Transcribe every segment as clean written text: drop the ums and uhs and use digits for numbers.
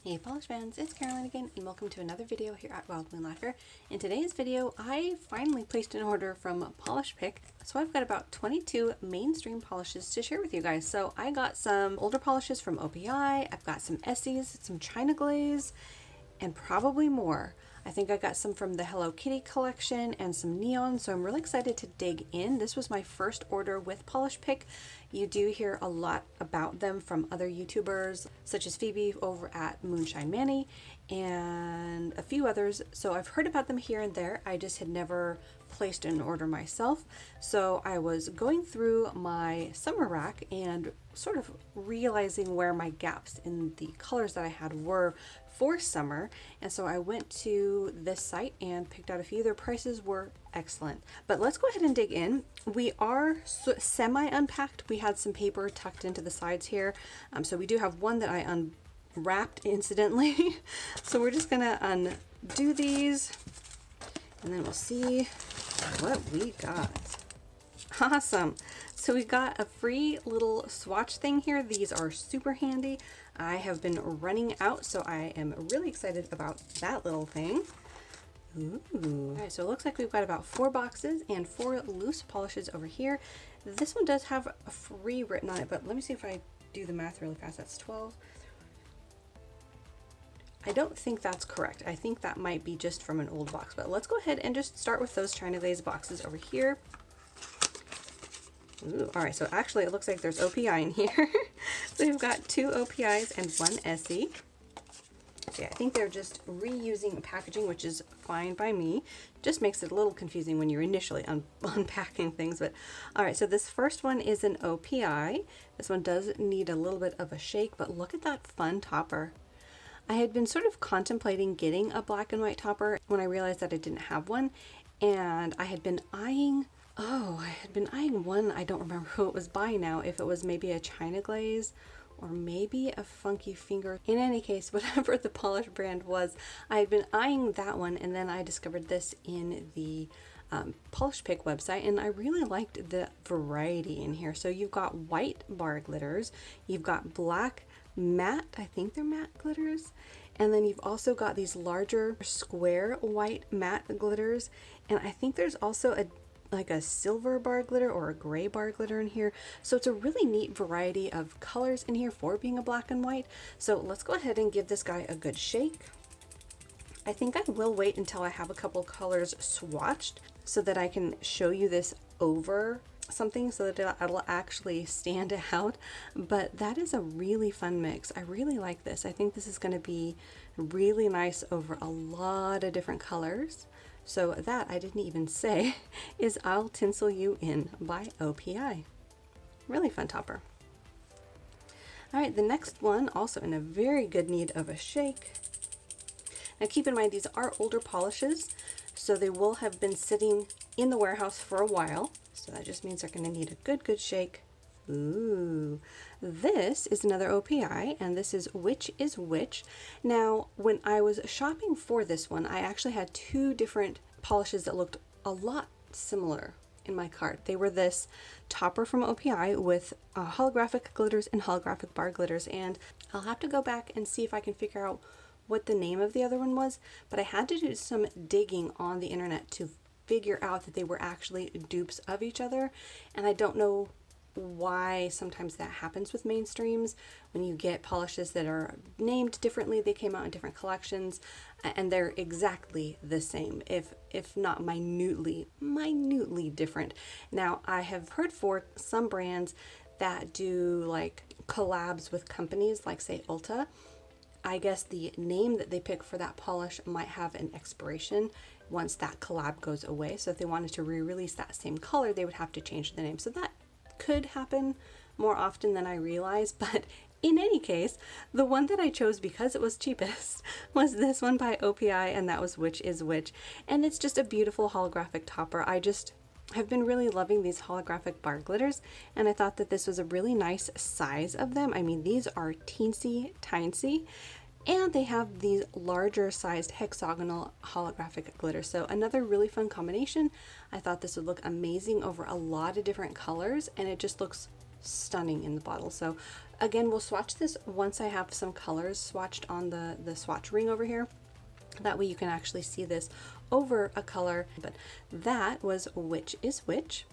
Hey polish fans, it's Caroline again and welcome to another video here at Wild Moon Laughter. In today's video, I finally placed an order from Polish Pick. So I've got about 22 mainstream polishes to share with you guys. So I got some older polishes from OPI, I've got some Essies, some China Glaze, and probably more. I think I got some from the Hello Kitty collection and some neon, so I'm really excited to dig in. This was my first order with Polish Pick. You do hear a lot about them from other YouTubers, such as Phoebe over at Moonshine Manny and a few others. So I've heard about them here and there. I just had never placed an order myself. So I was going through my summer rack and sort of realizing where my gaps in the colors that I had were for summer, and so I went to this site and picked out a few. Their prices were excellent. But let's go ahead and dig in. We are semi unpacked. We had some paper tucked into the sides here, so we do have one that I unwrapped incidentally. So we're just gonna undo these and then we'll see what we got. Awesome. So we got a free little swatch thing here. These are super handy. I have been running out, so I am really excited about that little thing. Ooh. All right, so it looks like we've got about 4 boxes and 4 loose polishes over here. This one does have a free written on it, but let me see if I do the math really fast. That's 12. I don't think that's correct. I think that might be just from an old box, but let's go ahead and just start with those China Glaze boxes over here. Ooh, all right, so actually it looks like there's OPI in here. So we've got 2 OPIs and 1 Essie. Yeah, I think they're just reusing packaging, which is fine by me. Just makes it a little confusing when you're initially unpacking things. But all right, so this first one is an OPI. This one does need a little bit of a shake, but look at that fun topper. I had been sort of contemplating getting a black and white topper when I realized that I didn't have one, and I had been eyeing one. I don't remember who it was by now, if it was maybe a China Glaze or maybe a Funky Finger. In any case, whatever the polish brand was, I had been eyeing that one, and then I discovered this in the Polish Pick website, and I really liked the variety in here. So you've got white bar glitters, you've got black matte, I think they're matte glitters, and then you've also got these larger square white matte glitters, and I think there's also like a silver bar glitter or a gray bar glitter in here. So it's a really neat variety of colors in here for being a black and white. So let's go ahead and give this guy a good shake. I think I will wait until I have a couple colors swatched so that I can show you this over something so that it'll actually stand out. But that is a really fun mix. I really like this. I think this is going to be really nice over a lot of different colors. So that I didn't even say is I'll Tinsel You In by OPI. Really fun topper. All right, the next one also in a very good need of a shake. Now keep in mind these are older polishes, so they will have been sitting in the warehouse for a while. So that just means they're going to need a good shake. Ooh, this is another OPI, and this is Which is Which. Now, when I was shopping for this one, I actually had 2 different polishes that looked a lot similar in my cart. They were this topper from OPI with holographic glitters and holographic bar glitters, and I'll have to go back and see if I can figure out what the name of the other one was, but I had to do some digging on the internet to figure out that they were actually dupes of each other, and I don't know why sometimes that happens with mainstreams. When you get polishes that are named differently, they came out in different collections, and they're exactly the same, if not minutely different. Now, I have heard for some brands that do like collabs with companies like say Ulta, I guess the name that they pick for that polish might have an expiration once that collab goes away. So if they wanted to re-release that same color, they would have to change the name. So that could happen more often than I realize, but in any case, the one that I chose because it was cheapest was this one by OPI, and that was Which is Which. And it's just a beautiful holographic topper. I just have been really loving these holographic bar glitters, and I thought that this was a really nice size of them. I mean, these are teensy tiny, and they have these larger sized hexagonal holographic glitter. So another really fun combination. I thought this would look amazing over a lot of different colors, and it just looks stunning in the bottle. So again, we'll swatch this once I have some colors swatched on the swatch ring over here. That way you can actually see this over a color. But that was Which is Which.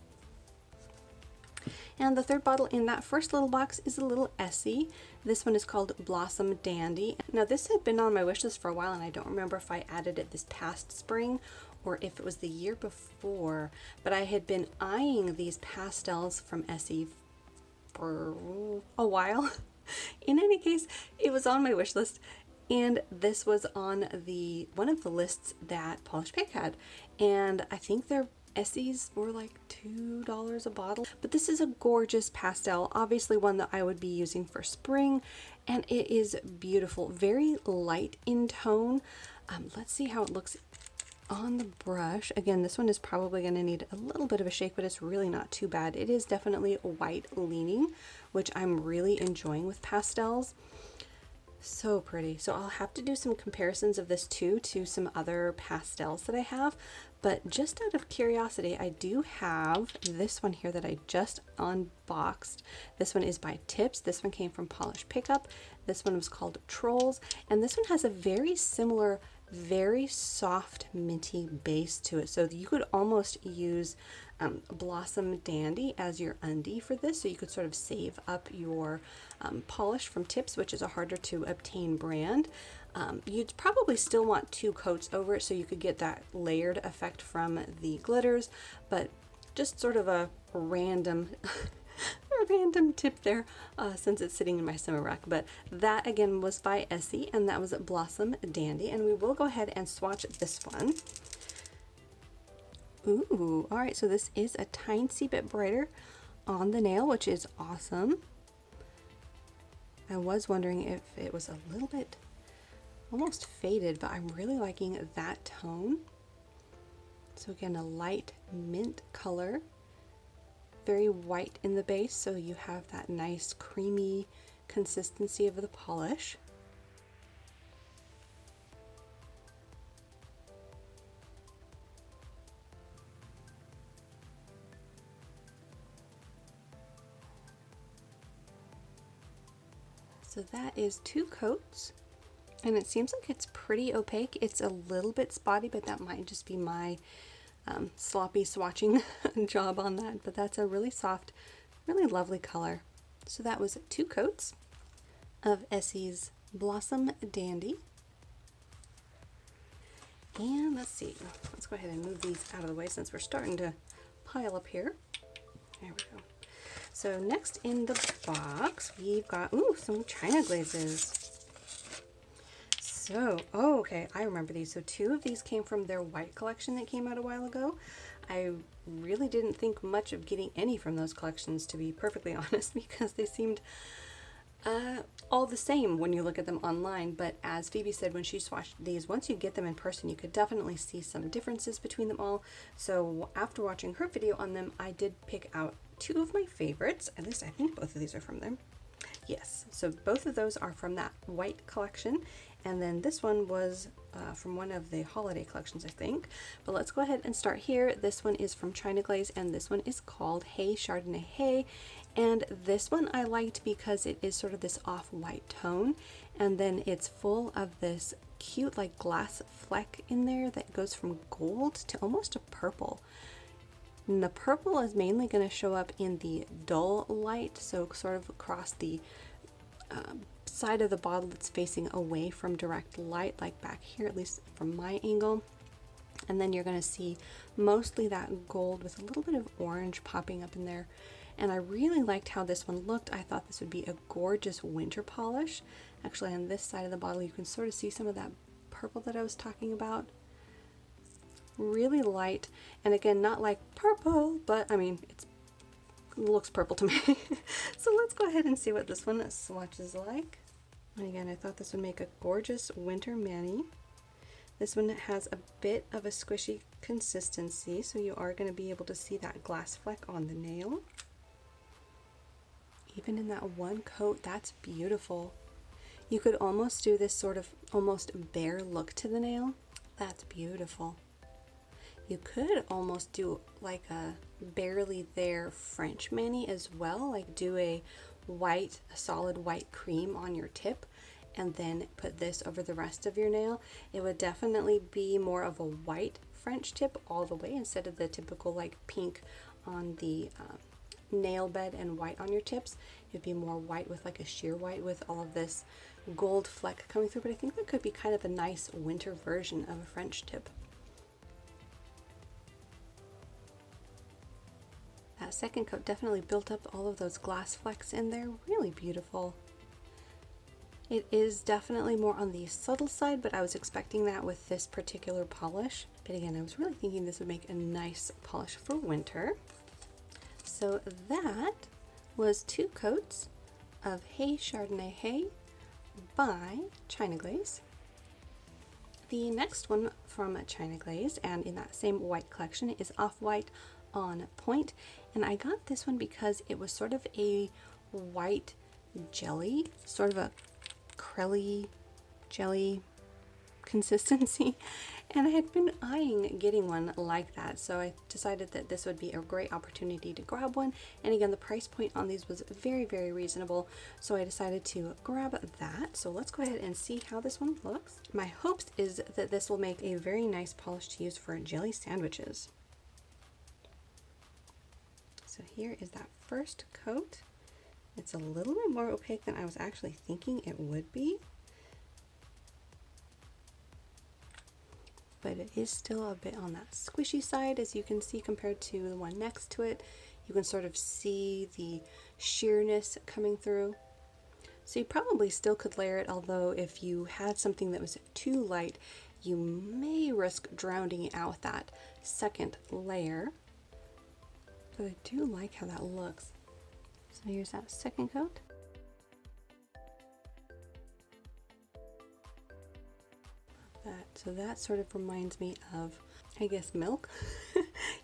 And the third bottle in that first little box is a little Essie. This one is called Blossom Dandy. Now this had been on my wish list for a while, and I don't remember if I added it this past spring or if it was the year before, but I had been eyeing these pastels from Essie for a while. In any case, it was on my wish list, and this was on one of the lists that Polish Pig had, and I think their Essies were like $2 a bottle. But this is a gorgeous pastel, obviously one that I would be using for spring, and it is beautiful, very light in tone. Let's see how it looks on the brush. Again, this one is probably going to need a little bit of a shake, but it's really not too bad. It is definitely white leaning, which I'm really enjoying with pastels. So pretty. So I'll have to do some comparisons of this too to some other pastels that I have, but just out of curiosity, I do have this one here that I just unboxed. This one is by Tips. This one came from Polish Pickup. This one was called Trolls, and this one has a very similar, very soft minty base to it. So you could almost use Blossom Dandy as your undie for this, so you could sort of save up your polish from Tips, which is a harder to obtain brand. You'd probably still want 2 coats over it so you could get that layered effect from the glitters, but just sort of a random random tip there, since it's sitting in my summer rack. But that again was by Essie, and that was Blossom Dandy, and we will go ahead and swatch this one. Ooh, all right, so this is a tiny bit brighter on the nail, which is awesome. I was wondering if it was a little bit almost faded, but I'm really liking that tone. So again, a light mint color, very white in the base, so you have that nice creamy consistency of the polish. So that is 2 coats, and it seems like it's pretty opaque. It's a little bit spotty, but that might just be my sloppy swatching job on that, but that's a really soft, really lovely color. So that was 2 coats of Essie's Blossom Dandy. And let's see, let's go ahead and move these out of the way since we're starting to pile up here. There we go. So next in the box, we've got, ooh, some China Glazes. So, oh, okay, I remember these. So 2 of these came from their white collection that came out a while ago. I really didn't think much of getting any from those collections, to be perfectly honest, because they seemed all the same when you look at them online. But as Phoebe said when she swatched these, once you get them in person, you could definitely see some differences between them all. So after watching her video on them, I did pick out 2 of my favorites. At least I think both of these are from them. Yes, so both of those are from that white collection, and then this one was from one of the holiday collections, I think. But let's go ahead and start here. This one is from China Glaze, and this one is called Hey, Chardonnay Hey. And this one I liked because it is sort of this off-white tone, and then it's full of this cute like glass fleck in there that goes from gold to almost a purple. And the purple is mainly going to show up in the dull light, so sort of across the side of the bottle that's facing away from direct light, like back here, at least from my angle. And then you're going to see mostly that gold with a little bit of orange popping up in there. And I really liked how this one looked. I thought this would be a gorgeous winter polish. Actually, on this side of the bottle, you can sort of see some of that purple that I was talking about. Really light, and again, not like purple, but I mean, it looks purple to me. So let's go ahead and see what this one swatches like. And again, I thought this would make a gorgeous winter mani. This one has a bit of a squishy consistency, so you are going to be able to see that glass fleck on the nail. Even in that one coat, that's beautiful. You could almost do this sort of almost bare look to the nail. That's beautiful. You could almost do like a barely there French mani as well, like do a solid white cream on your tip and then put this over the rest of your nail. It would definitely be more of a white French tip all the way instead of the typical like pink on the nail bed and white on your tips. It'd be more white with like a sheer white with all of this gold fleck coming through, but I think that could be kind of a nice winter version of a French tip. That second coat definitely built up all of those glass flecks in there. Really beautiful. It is definitely more on the subtle side, but I was expecting that with this particular polish. But again, I was really thinking this would make a nice polish for winter. So that was 2 coats of Hey Chardonnay Hey by China Glaze. The next one from China Glaze, and in that same white collection, is Off-White on Point. And I got this one because it was sort of a white jelly, sort of a crelly jelly consistency, and I had been eyeing getting one like that, so I decided that this would be a great opportunity to grab one. And again, the price point on these was very, very reasonable, so I decided to grab that. So let's go ahead and see how this one looks. My hopes is that this will make a very nice polish to use for jelly sandwiches. So here is that first coat. It's a little bit more opaque than I was actually thinking it would be, but it is still a bit on that squishy side, as you can see compared to the one next to it. You can sort of see the sheerness coming through. So you probably still could layer it, although if you had something that was too light, you may risk drowning it out with that second layer. But I do like how that looks. So here's that second coat. So that sort of reminds me of, I guess, milk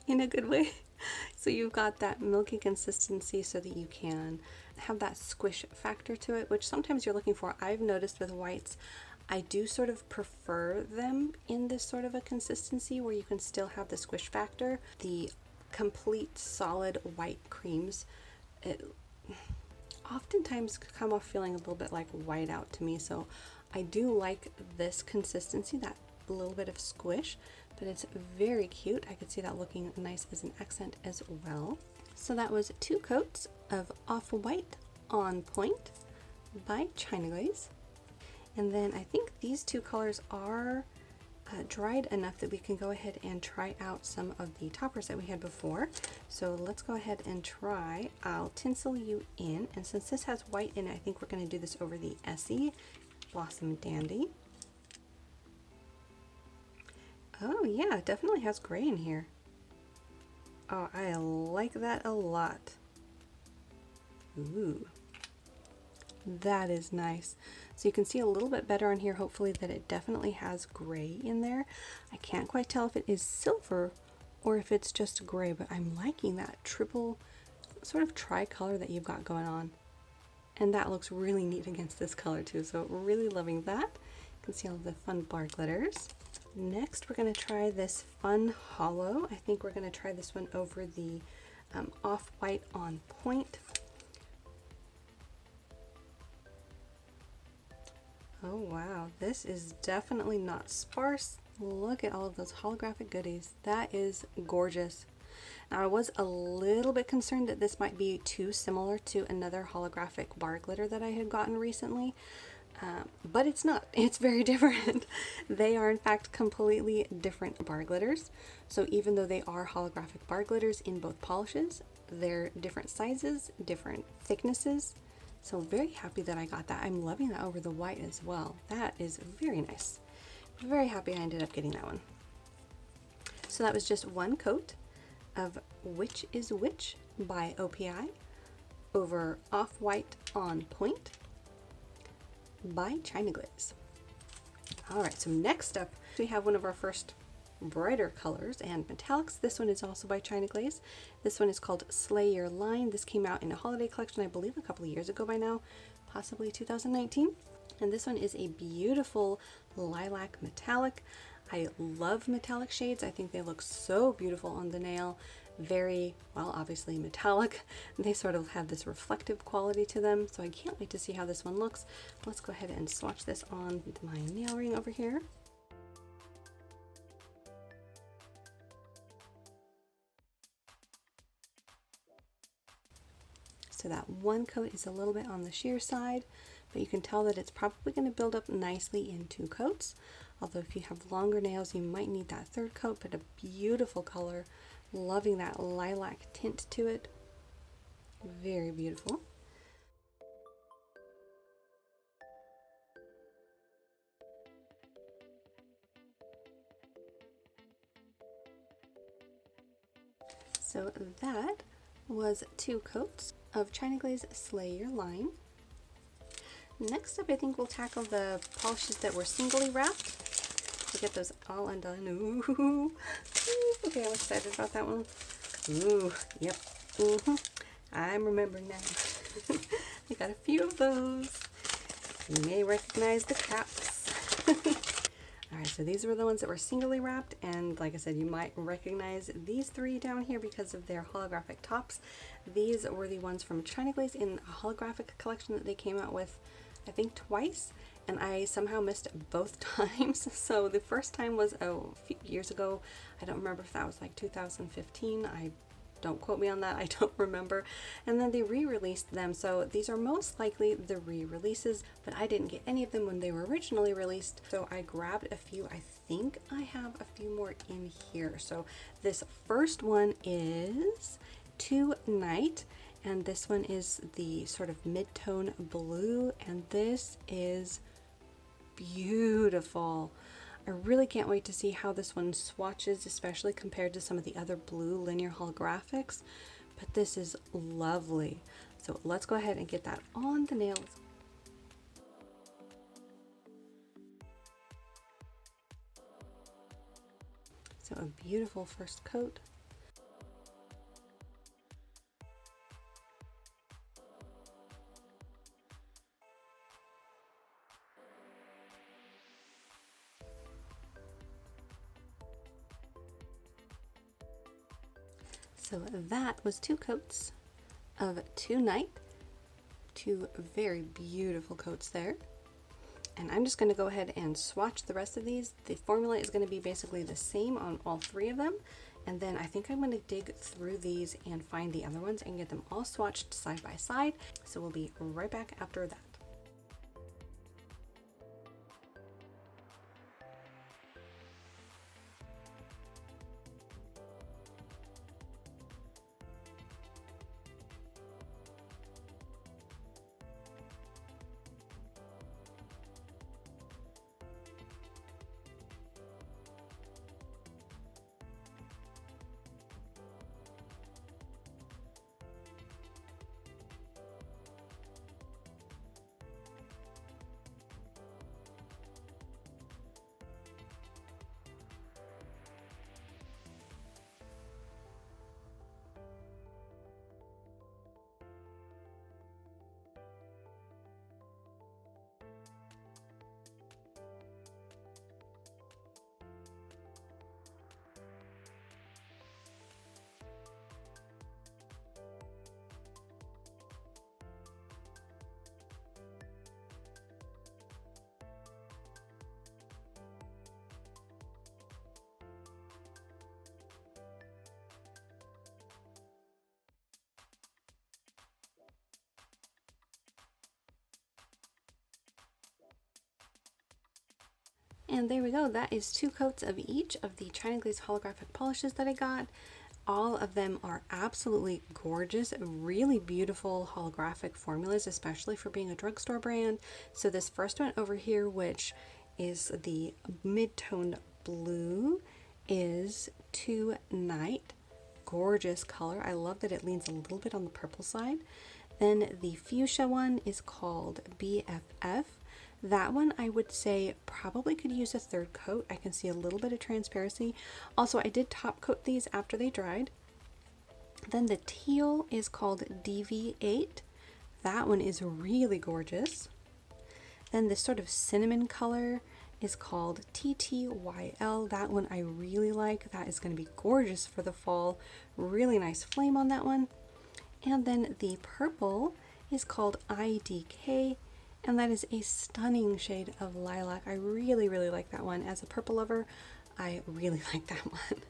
in a good way. So you've got that milky consistency so that you can have that squish factor to it, which sometimes you're looking for. I've noticed with whites, I do sort of prefer them in this sort of a consistency where you can still have the squish factor. The complete solid white creams, it oftentimes come off feeling a little bit like white out to me, so I do like this consistency, that little bit of squish, but it's very cute. I could see that looking nice as an accent as well. So that was 2 coats of Off-White on Point by China Glaze. And then I think these 2 colors are dried enough that we can go ahead and try out some of the toppers that we had before. So let's go ahead and try. I'll tinsel you in, and since this has white in it, I think we're going to do this over the Essie Blossom Dandy. Oh yeah, it definitely has gray in here. Oh, I like that a lot. Ooh, that is nice. So you can see a little bit better on here, hopefully, that it definitely has gray in there. I can't quite tell if it is silver or if it's just gray, but I'm liking that triple sort of tricolor that you've got going on. And that looks really neat against this color too, so really loving that. You can see all of the fun bar glitters. Next, we're going to try this fun hollow. I think we're going to try this one over the Off-White on Point. Oh wow, this is definitely not sparse. Look at all of those holographic goodies. That is gorgeous. Now I was a little bit concerned that this might be too similar to another holographic bar glitter that I had gotten recently, but it's not. It's very different. They are in fact completely different bar glitters. So even though they are holographic bar glitters in both polishes, they're different sizes, different thicknesses. So very happy that I got that. I'm loving that over the white as well. That is very nice. Very happy I ended up getting that one. So that was just 1 coat of Which is Which by OPI over Off-White on Point by China Glaze. Alright, so next up we have one of our first brighter colors and metallics. This one is also by China Glaze. This one is called Slay Your Line. This came out in a holiday collection, I believe a couple of years ago by now, possibly 2019. And this one is a beautiful lilac metallic. I love metallic shades. I think they look so beautiful on the nail. Very, well, obviously metallic. They sort of have this reflective quality to them, so I can't wait to see how this one looks. Let's go ahead and swatch this on my nail ring over here. So that one coat is a little bit on the sheer side, but you can tell that it's probably going to build up nicely in 2 coats. Although if you have longer nails, you might need that 3rd coat, but a beautiful color. Loving that lilac tint to it. Very beautiful. So that was 2 coats of China Glaze Slay Your Line. Next up, I think we'll tackle the polishes that were singly wrapped. We'll get those all undone. Ooh. Okay, I'm excited about that one. Ooh, yep. I'm remembering now. I got a few of those. You may recognize the caps. Alright, so these were the ones that were singly wrapped, and like I said, you might recognize these 3 down here because of their holographic tops. These were the ones from China Glaze in a holographic collection that they came out with, I think twice, and I somehow missed both times. So the first time was a few years ago. I don't remember if that was like 2015. Don't quote me on that, I don't remember. And then they re-released them, so these are most likely the re-releases, but I didn't get any of them when they were originally released, so I grabbed a few. I think I have a few more in here. So this first one is Tonight, and this one is the sort of mid-tone blue, and this is beautiful. I really can't wait to see how this one swatches, especially compared to some of the other blue linear holographics, but this is lovely. So let's go ahead and get that on the nails. So a beautiful first coat. So that was 2 coats of Tonight. 2 very beautiful coats there. And I'm just going to go ahead and swatch the rest of these. The formula is going to be basically the same on all 3 of them. And then I think I'm going to dig through these and find the other ones and get them all swatched side by side. So we'll be right back after that. And there we go, that is 2 coats of each of the China Glaze holographic polishes that I got. All of them are absolutely gorgeous, really beautiful holographic formulas, especially for being a drugstore brand. So this first one over here, which is the mid-tone blue, is Tonight. Gorgeous color. I love that it leans a little bit on the purple side. Then the fuchsia one is called BFF. That one I would say probably could use a 3rd coat. I can see a little bit of transparency. Also, I did top coat these after they dried. Then the teal is called DV8. That one is really gorgeous. Then this sort of cinnamon color is called TTYL. That one I really like. That is going to be gorgeous for the fall. Really nice flame on that one. And then the purple is called IDK, and that is a stunning shade of lilac. I really, really like that one. As a purple lover, I really like that one.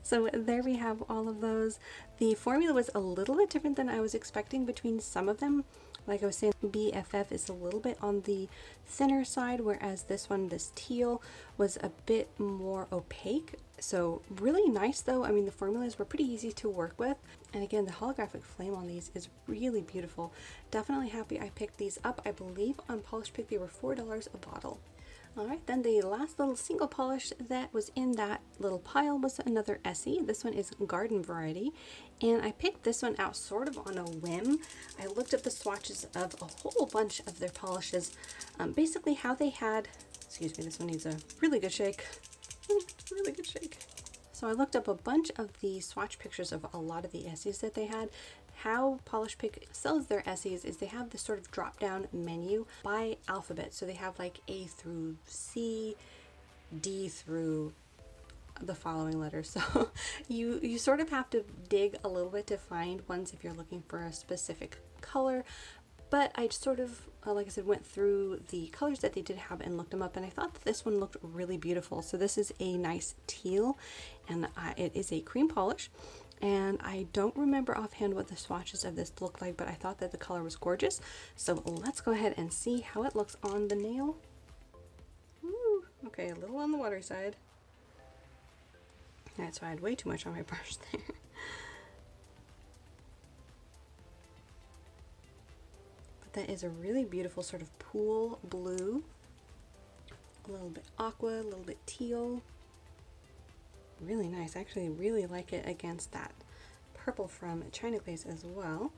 So there we have all of those. The formula was a little bit different than I was expecting between some of them. Like I was saying, BFF is a little bit on the thinner side, whereas this one, this teal, was a bit more opaque. So really nice though. I mean, the formulas were pretty easy to work with. And again, the holographic flame on these is really beautiful. Definitely happy I picked these up. I believe on Polish Pick they were $4 a bottle. Alright, then the last little single polish that was in that little pile was another Essie. This one is Garden Variety, and I picked this one out sort of on a whim. I looked at the swatches of a whole bunch of their polishes, basically how they had, excuse me, this one needs a really good shake, really good shake. So I looked up a bunch of the swatch pictures of a lot of the Essies that they had. How Polish Pick sells their Essies is they have this sort of drop down menu by alphabet. So they have like A through C, D through the following letters. So you sort of have to dig a little bit to find ones if you're looking for a specific color. But I sort of, like I said, went through the colors that they did have and looked them up, and I thought that this one looked really beautiful. So this is a nice teal, and it is a cream polish. And I don't remember offhand what the swatches of this look like, but I thought that the color was gorgeous. So let's go ahead and see how it looks on the nail. Ooh, okay, a little on the watery side. Alright, so I had way too much on my brush there. But that is a really beautiful sort of pool blue. A little bit aqua, a little bit teal. Really nice. I actually really like it against that purple from China Glaze as well.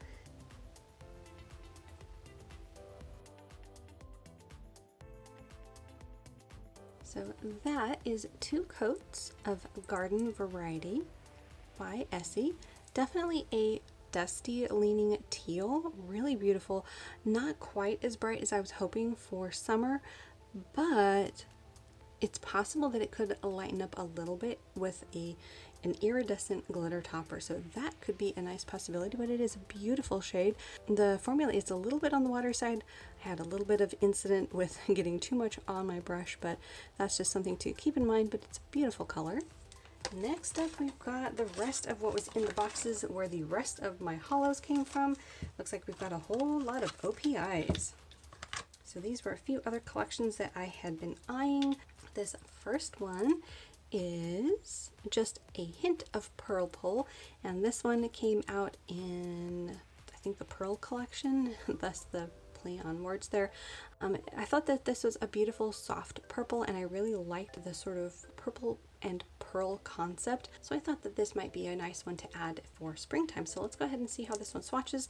So that is 2 coats of Garden Variety by Essie. Definitely a dusty leaning teal, really beautiful. Not quite as bright as I was hoping for summer, but it's possible that it could lighten up a little bit with an iridescent glitter topper, so that could be a nice possibility, but it is a beautiful shade. The formula is a little bit on the water side. I had a little bit of incident with getting too much on my brush, but that's just something to keep in mind, but it's a beautiful color. Next up, we've got the rest of what was in the boxes where the rest of my hollows came from. Looks like we've got a whole lot of OPIs. So these were a few other collections that I had been eyeing. This first one is just a hint of Pearl Pull, and this one came out in, I think, the Pearl collection, thus the play on words there. I thought that this was a beautiful soft purple, and I really liked the sort of purple and pearl concept, so I thought that this might be a nice one to add for springtime. So let's go ahead and see how this one swatches.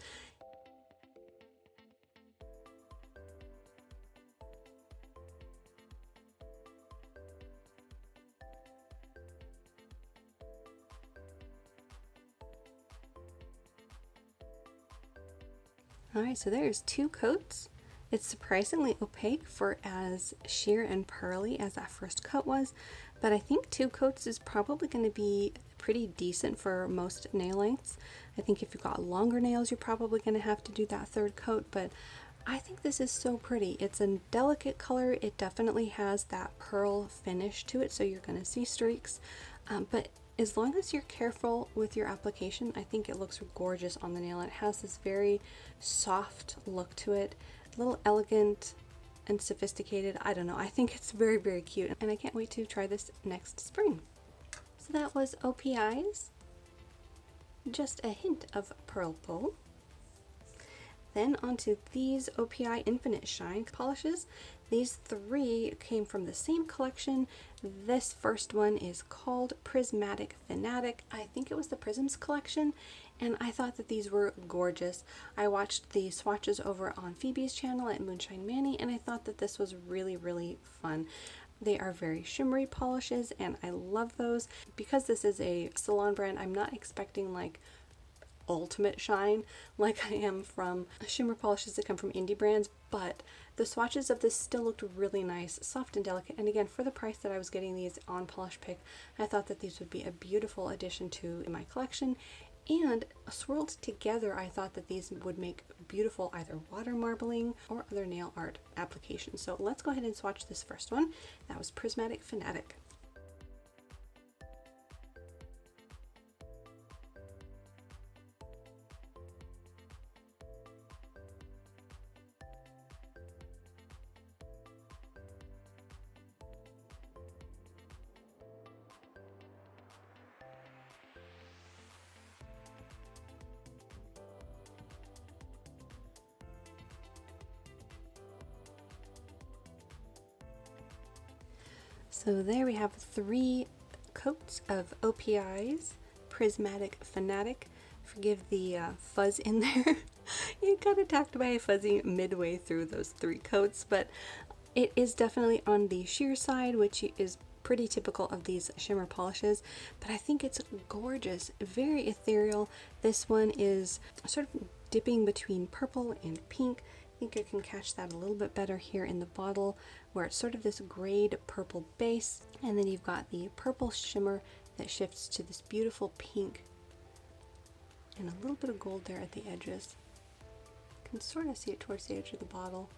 Alright, so there's 2 coats. It's surprisingly opaque for as sheer and pearly as that first coat was, but I think 2 coats is probably going to be pretty decent for most nail lengths. I think if you've got longer nails, you're probably going to have to do that 3rd coat, but I think this is so pretty. It's a delicate color. It definitely has that pearl finish to it, so you're going to see streaks, but as long as you're careful with your application, I think it looks gorgeous on the nail. It has this very soft look to it, a little elegant and sophisticated. I don't know. I think it's very, very cute, and I can't wait to try this next spring. So that was OPIs, just a hint of Pearl Pull. Then onto these OPI Infinite Shine polishes. These 3 came from the same collection. This first one is called Prismatic Fanatic. I think it was the Prisms collection, and I thought that these were gorgeous. I watched the swatches over on Phoebe's channel at Moonshine Manny, and I thought that this was really, really fun. They are very shimmery polishes, and I love those. Because this is a salon brand, I'm not expecting like ultimate shine like I am from shimmer polishes that come from indie brands, but the swatches of this still looked really nice, soft and delicate. And again, for the price that I was getting these on Polish Pick, I thought that these would be a beautiful addition to my collection. And swirled together, I thought that these would make beautiful either water marbling or other nail art applications. So let's go ahead and swatch this first one. That was Prismatic Fanatic. So there we have 3 coats of OPIs, Prismatic Fanatic. Forgive the fuzz in there. It got attacked by a fuzzy midway through those 3 coats, but it is definitely on the sheer side, which is pretty typical of these shimmer polishes, but I think it's gorgeous, very ethereal. This one is sort of dipping between purple and pink. I think you can catch that a little bit better here in the bottle, where it's sort of this grayed purple base, and then you've got the purple shimmer that shifts to this beautiful pink and a little bit of gold there at the edges. You can sort of see it towards the edge of the bottle,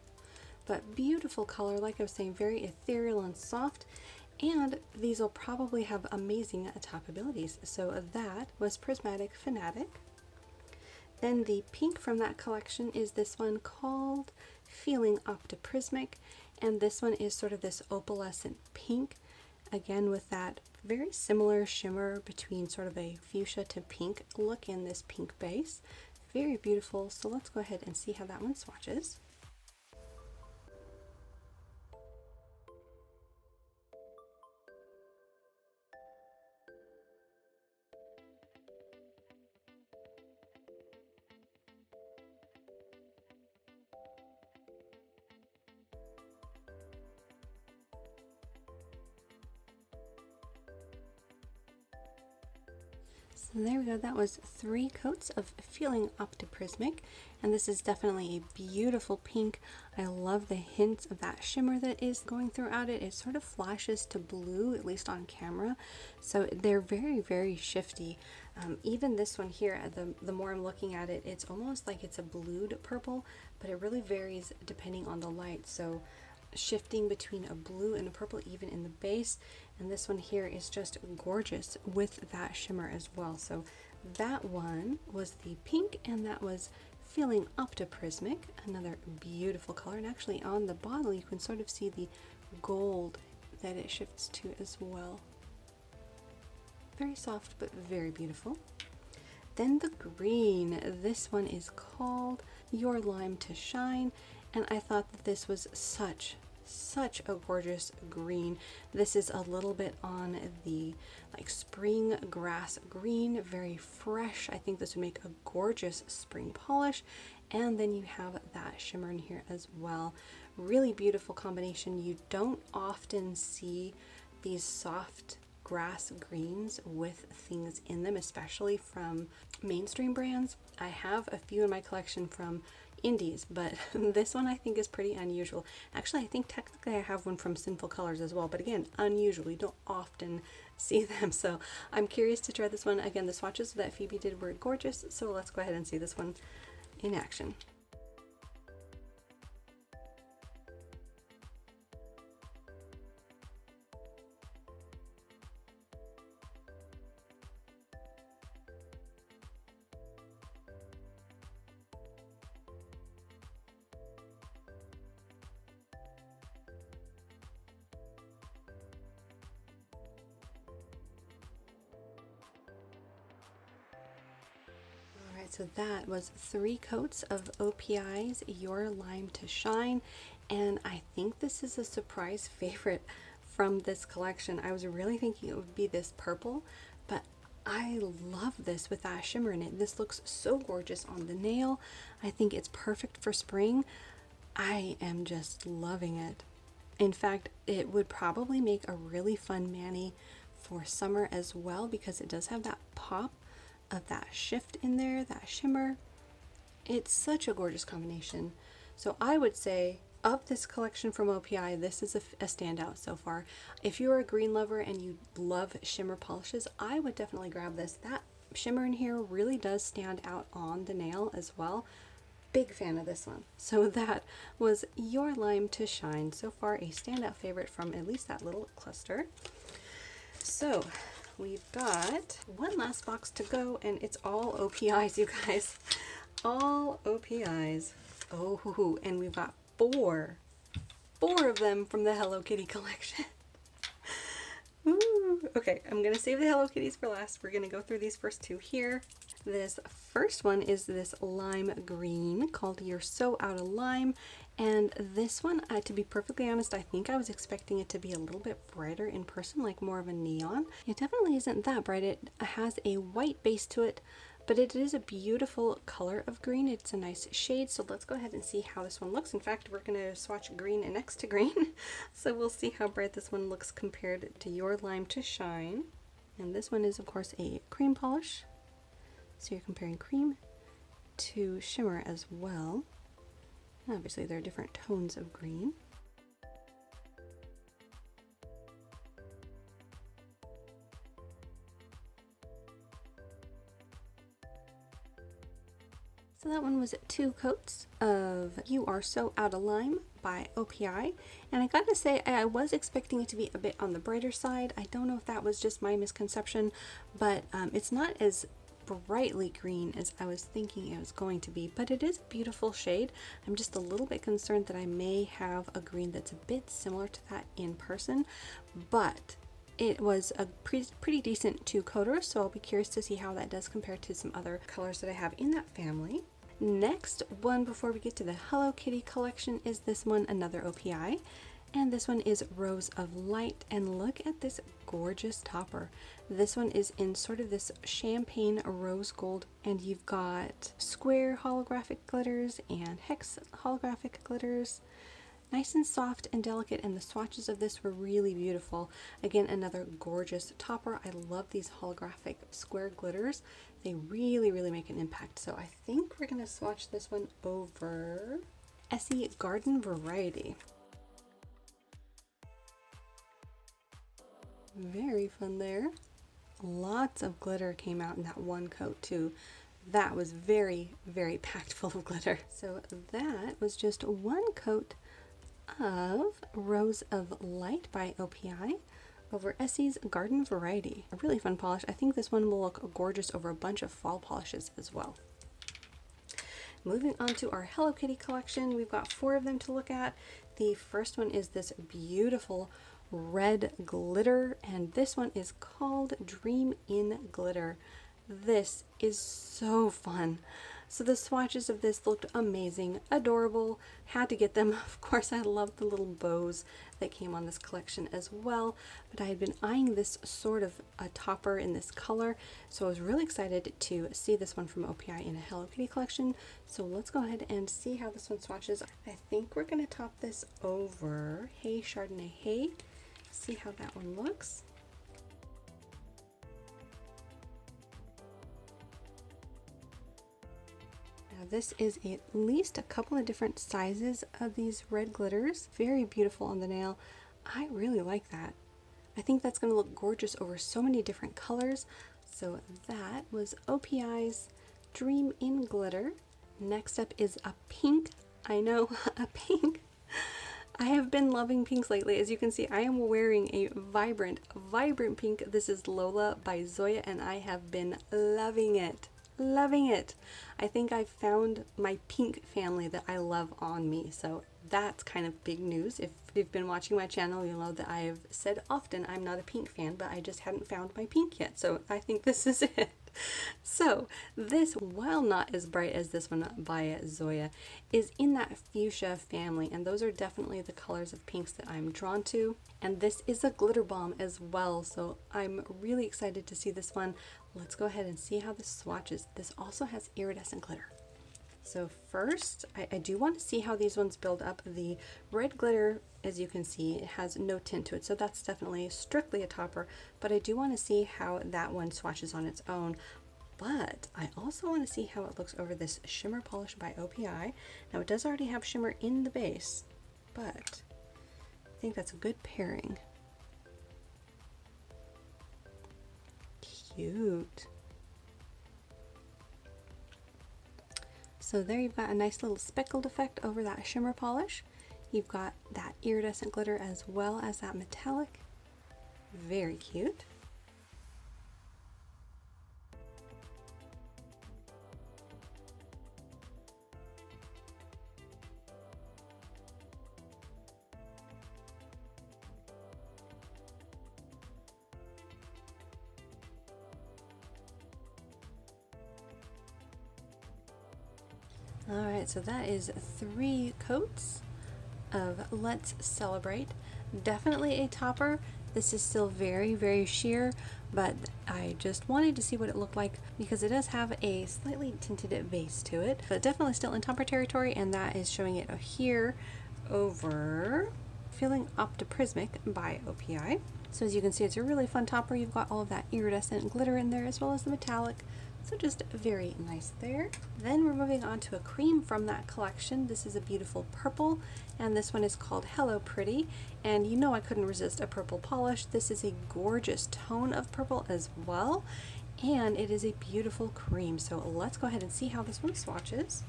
but beautiful color, like I was saying, very ethereal and soft, and these will probably have amazing top abilities. So that was Prismatic Fanatic. Then the pink from that collection is this one called Feeling Octoprismic, and this one is sort of this opalescent pink, again with that very similar shimmer between sort of a fuchsia to pink look in this pink base. Very beautiful, so let's go ahead and see how that one swatches. So there we go, that was 3 coats of Feeling Octoprismic, and this is definitely a beautiful pink. I love the hints of that shimmer that is going throughout it. It sort of flashes to blue, at least on camera, so they're very, very shifty. Even this one here, the more I'm looking at it, it's almost like it's a blued purple, but it really varies depending on the light. So shifting between a blue and a purple even in the base, and this one here is just gorgeous with that shimmer as well. So that one was the pink, and that was Feeling Octoprismic, another beautiful color. And actually on the bottle you can sort of see the gold that it shifts to as well. Very soft but very beautiful. Then the green, this one is called Your Lime to Shine, and I thought that this was such a gorgeous green. This is a little bit on the like spring grass green, very fresh. I think this would make a gorgeous spring polish, and then you have that shimmer in here as well. Really beautiful combination. You don't often see these soft grass greens with things in them, especially from mainstream brands. I have a few in my collection from indies, but this one I think is pretty unusual. Actually, I think technically I have one from Sinful Colors as well, but again, unusual. You don't often see them, so I'm curious to try this one. Again, the swatches that Phoebe did were gorgeous, so let's go ahead and see this one in action. So that was 3 coats of OPI's Your Lime to Shine, and I think this is a surprise favorite from this collection. I was really thinking it would be this purple, but I love this with that shimmer in it. This looks so gorgeous on the nail. I think it's perfect for spring. I am just loving it. In fact, it would probably make a really fun mani for summer as well, because it does have that pop of that shift in there, that shimmer. It's such a gorgeous combination. So I would say of this collection from OPI, this is a standout so far. If you're a green lover and you love shimmer polishes, I would definitely grab this. That shimmer in here really does stand out on the nail as well. Big fan of this one. So that was Your Lime to Shine. So far a standout favorite from at least that little cluster. So we've got one last box to go, and it's all OPIs, you guys. All OPIs. Oh, and we've got four of them from the Hello Kitty collection. Ooh. Okay, I'm gonna save the Hello Kitties for last. We're gonna go through these first two here. This first one is this lime green called You're So Out of Lime, and this one, to be perfectly honest, I think I was expecting it to be a little bit brighter in person, like more of a neon. It definitely isn't that bright. It has a white base to it, but it is a beautiful color of green. It's a nice shade, so let's go ahead and see how this one looks. In fact, we're going to swatch green and next to green, so we'll see how bright this one looks compared to Your Lime to Shine. And this one is, of course, a cream polish. So you're comparing cream to shimmer as well. And obviously there are different tones of green. So that one was 2 coats of You Are So Out of Lime by OPI. And I gotta say, I was expecting it to be a bit on the brighter side. I don't know if that was just my misconception, but it's not as brightly green as I was thinking it was going to be, but it is a beautiful shade. I'm just a little bit concerned that I may have a green that's a bit similar to that in person, but it was a pretty decent 2-coater, so I'll be curious to see how that does compare to some other colors that I have in that family. Next one before we get to the Hello Kitty collection is this one, another OPI. And this one is Rose of Light, and look at this gorgeous topper. This one is in sort of this champagne rose gold, and you've got square holographic glitters and hex holographic glitters. Nice and soft and delicate, and the swatches of this were really beautiful. Again, another gorgeous topper. I love these holographic square glitters. They really, really make an impact. So I think we're going to swatch this one over Essie Garden Variety. Very fun there. Lots of glitter came out in that one coat too. That was very, very packed full of glitter. So that was just one coat of Rose of Light by OPI over Essie's Garden Variety. A really fun polish. I think this one will look gorgeous over a bunch of fall polishes as well. Moving on to our Hello Kitty collection, we've got 4 of them to look at. The first one is this beautiful red glitter, and this one is called Dream in Glitter. This is so fun. So the swatches of this looked amazing, adorable, had to get them. Of course, I love the little bows that came on this collection as well, but I had been eyeing this sort of a topper in this color, so I was really excited to see this one from OPI in a Hello Kitty collection. So let's go ahead and see how this one swatches. I think we're going to top this over Hey Chardonnay Hey. See how that one looks. Now this is at least a couple of different sizes of these red glitters. Very beautiful on the nail. I really like that. I think that's going to look gorgeous over so many different colors. So that was OPI's Dream in Glitter. Next up is a pink. I know, a pink. I have been loving pinks lately. As you can see, I am wearing a vibrant pink. This is Lola by Zoya, and I have been loving it. Loving it. I think I've found my pink family that I love on me, so that's kind of big news. If you've been watching my channel, you'll know that I have said often I'm not a pink fan, but I just hadn't found my pink yet, so I think this is it. So this, while not as bright as this one by Zoya, is in that fuchsia family, and those are definitely the colors of pinks that I'm drawn to. And this is a glitter bomb as well, so I'm really excited to see this one. Let's go ahead and see how this swatches. This also has iridescent glitter. So first, I do want to see how these ones build up. The red glitter, as you can see, it has no tint to it, so that's definitely strictly a topper, but I do want to see how that one swatches on its own. But I also want to see how it looks over this shimmer polish by OPI. Now it does already have shimmer in the base, but I think that's a good pairing. Cute. So there you've got a nice little speckled effect over that shimmer polish. You've got that iridescent glitter as well as that metallic. Very cute. Alright, so that is 3 coats of Let's Celebrate. Definitely a topper. This is still very, very sheer, but I just wanted to see what it looked like because it does have a slightly tinted base to it, but definitely still in topper territory, and that is showing it here over Feeling Octoprismic by OPI. So as you can see, it's a really fun topper. You've got all of that iridescent glitter in there as well as the metallic. So just very nice there. Then we're moving on to a cream from that collection. This is a beautiful purple, and this one is called Hello Pretty. And you know I couldn't resist a purple polish. This is a gorgeous tone of purple as well, and it is a beautiful cream. So let's go ahead and see how this one swatches.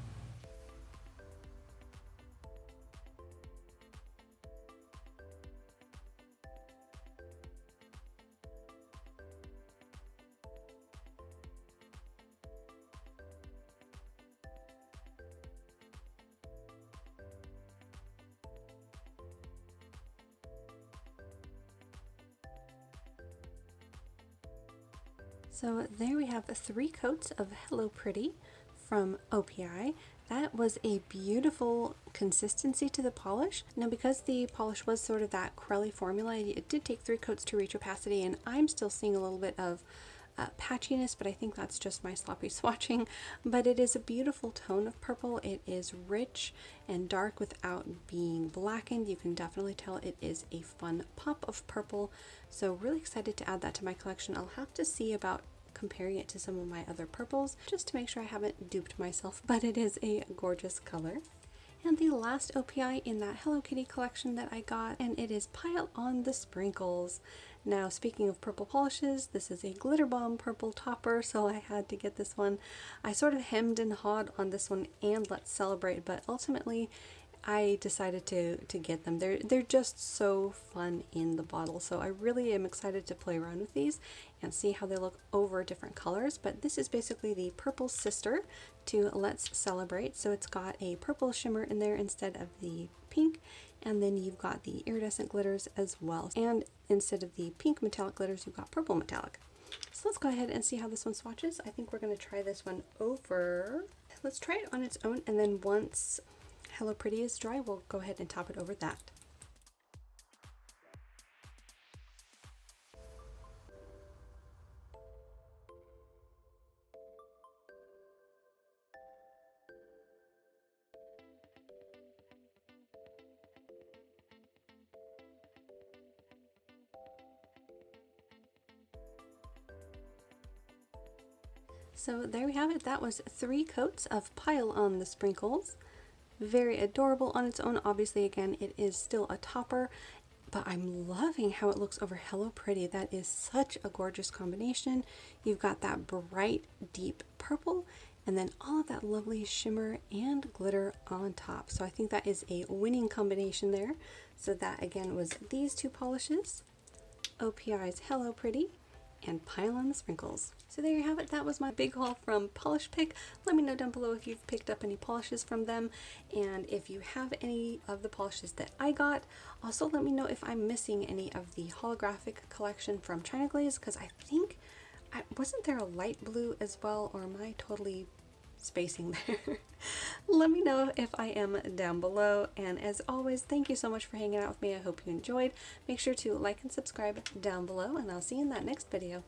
So there we have 3 coats of Hello Pretty from OPI. That was a beautiful consistency to the polish. Now because the polish was sort of that crelly formula, it did take 3 coats to reach opacity, and I'm still seeing a little bit of patchiness, but I think that's just my sloppy swatching. But it is a beautiful tone of purple. It is rich and dark without being blackened. You can definitely tell it is a fun pop of purple. So really excited to add that to my collection. I'll have to see about comparing it to some of my other purples just to make sure I haven't duped myself, but it is a gorgeous color. And the last OPI in that Hello Kitty collection that I got, and it is Pile on the Sprinkles. Now speaking of purple polishes, this is a glitter bomb purple topper, so I had to get this one. I sort of hemmed and hawed on this one and Let's Celebrate, but ultimately I decided to get them. They're just so fun in the bottle, so I really am excited to play around with these and see how they look over different colors. But this is basically the purple sister to Let's Celebrate, so it's got a purple shimmer in there instead of the pink, and then you've got the iridescent glitters as well, and instead of the pink metallic glitters you've got purple metallic. So let's go ahead and see how this one swatches. I think we're going to try this one over. Let's try it on its own, and then once Hello Pretty is dry, we'll go ahead and top it over that. So there we have it. That was 3 coats of Pile on the Sprinkles. Very adorable on its own. Obviously, again, it is still a topper, but I'm loving how it looks over Hello Pretty. That is such a gorgeous combination. You've got that bright, deep purple, and then all of that lovely shimmer and glitter on top. So I think that is a winning combination there. So that, again, was these 2 polishes, OPI's Hello Pretty and Pile on the Sprinkles. So there you have it. That was my big haul from Polish Pick. Let me know down below if you've picked up any polishes from them, and if you have any of the polishes that I got. Also let me know if I'm missing any of the holographic collection from China Glaze, because I think, wasn't there a light blue as well, or am I totally spacing there? Let me know if I am down below, and as always, thank you so much for hanging out with me. I hope you enjoyed. Make sure to like and subscribe down below, and I'll see you in that next video.